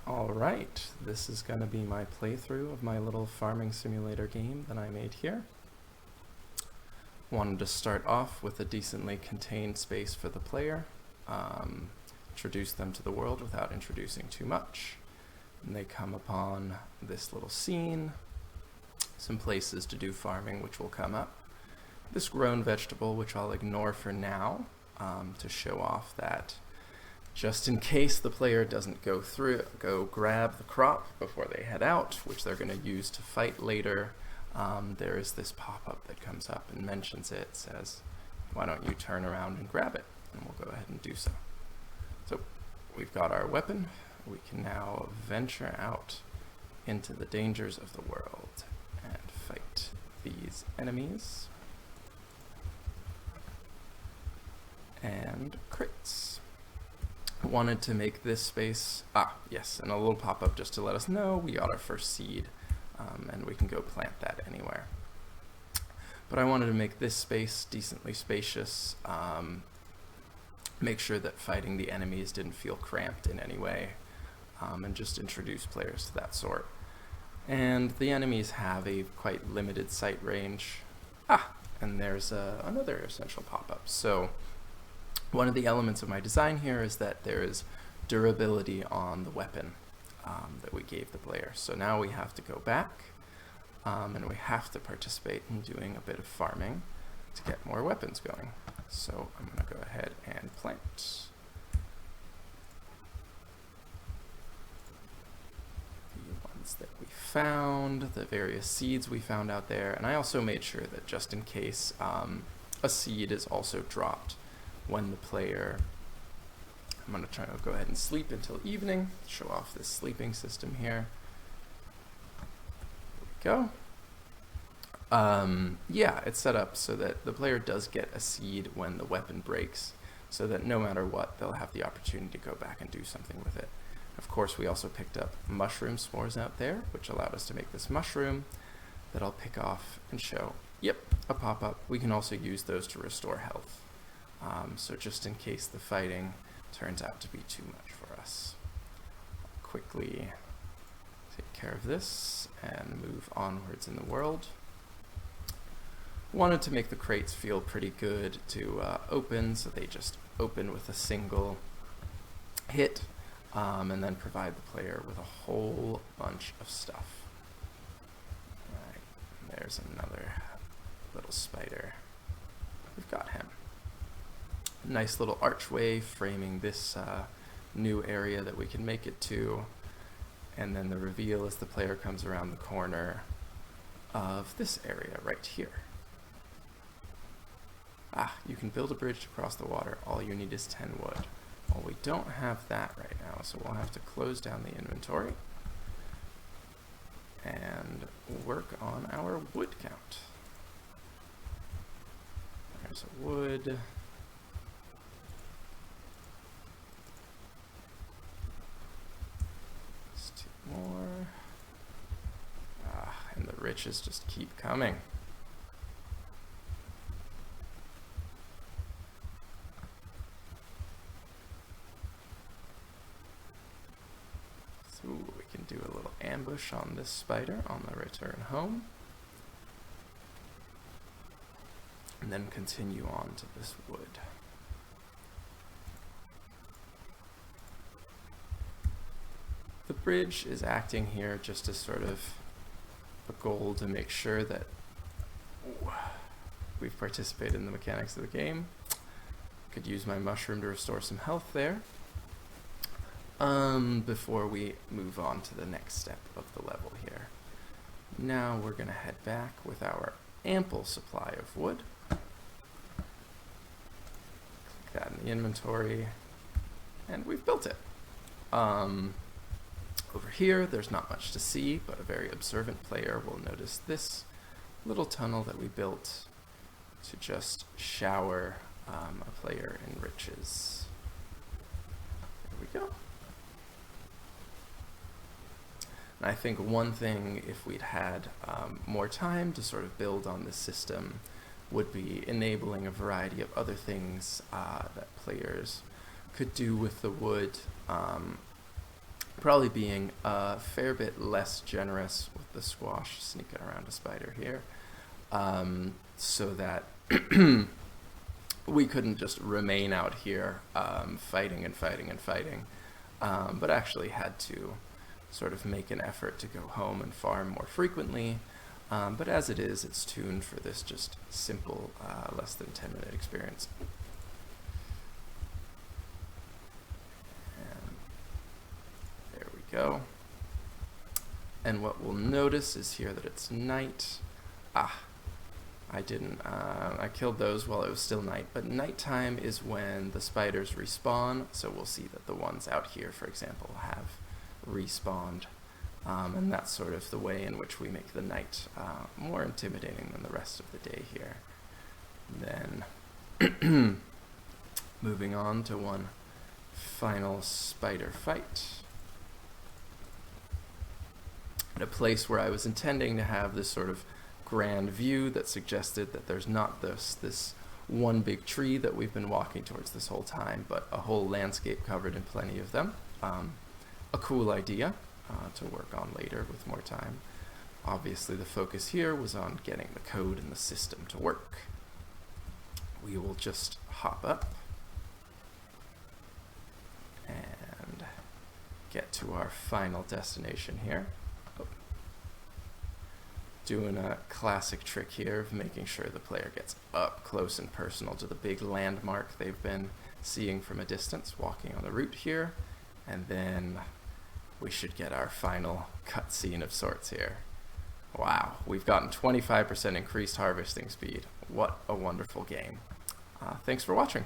Alright, this is going to be my playthrough of my little farming simulator game that I made here. Wanted to start off with a decently contained space for the player, introduce them to the world without introducing too much. And they come upon this little scene, some places to do farming which will come up, this grown vegetable which I'll ignore for now to show off that just in case the player doesn't go grab the crop before they head out, which they're going to use to fight later, there is this pop-up that comes up and mentions it, says, why don't you turn around and grab it? And we'll go ahead and do so. So we've got our weapon. We can now venture out into the dangers of the world and fight these enemies and crits. Wanted to make this space, yes, and a little pop-up just to let us know we got our first seed, and we can go plant that anywhere. But I wanted to make this space decently spacious, make sure that fighting the enemies didn't feel cramped in any way, and just introduce players to that sort. And the enemies have a quite limited sight range. And there's another essential pop-up. So one of the elements of my design here is that there is durability on the weapon that we gave the player. So now we have to go back and we have to participate in doing a bit of farming to get more weapons going. So I'm going to go ahead and plant the ones that we found, the various seeds we found out there, and I also made sure that just in case a seed is also dropped when the player, I'm going to try to go ahead and sleep until evening, show off this sleeping system here. There we go. Yeah, it's set up so that the player does get a seed when the weapon breaks, so that no matter what, they'll have the opportunity to go back and do something with it. Of course, we also picked up mushroom spores out there, which allowed us to make this mushroom that I'll pick off and show. Yep, a pop-up. We can also use those to restore health. So just in case the fighting turns out to be too much for us. I'll quickly take care of this and move onwards in the world. Wanted to make the crates feel pretty good to open, so they just open with a single hit, and then provide the player with a whole bunch of stuff. Alright, there's another little spider. We've got him. Nice little archway framing this new area that we can make it to, and then the reveal as the player comes around the corner of this area right here. You can build a bridge across the water. All you need is 10 wood. Well, we don't have that right now, so we'll have to close down the inventory and work on our wood count. There's a wood. More. And the riches just keep coming. So we can do a little ambush on this spider on the return home. And then continue on to this wood. The bridge is acting here just as sort of a goal to make sure that we've participated in the mechanics of the game. Could use my mushroom to restore some health there before we move on to the next step of the level here. Now we're going to head back with our ample supply of wood. Click that in the inventory, and we've built it. Over here, there's not much to see, but a very observant player will notice this little tunnel that we built to just shower a player in riches. There we go. And I think one thing, if we'd had more time to sort of build on this system, would be enabling a variety of other things that players could do with the wood. probably being a fair bit less generous with the squash sneaking around a spider here, so that we couldn't just remain out here fighting and fighting and fighting, but actually had to sort of make an effort to go home and farm more frequently. But as it is, it's tuned for this just simple, less than 10-minute experience. And there we go. And what we'll notice is here that it's night. I killed those while it was still night, but nighttime is when the spiders respawn, so we'll see that the ones out here, for example, have respawned. And that's sort of the way in which we make the night more intimidating than the rest of the day here. Then, moving on to one final spider fight. At a place where I was intending to have this sort of grand view that suggested that there's not this one big tree that we've been walking towards this whole time, but a whole landscape covered in plenty of them. A cool idea to work on later with more time. Obviously the focus here was on getting the code and the system to work. We will just hop up and get to our final destination here. Doing a classic trick here of making sure the player gets up close and personal to the big landmark they've been seeing from a distance, walking on the route here, and then we should get our final cutscene of sorts here. Wow, we've gotten 25% increased harvesting speed. What a wonderful game. Thanks for watching.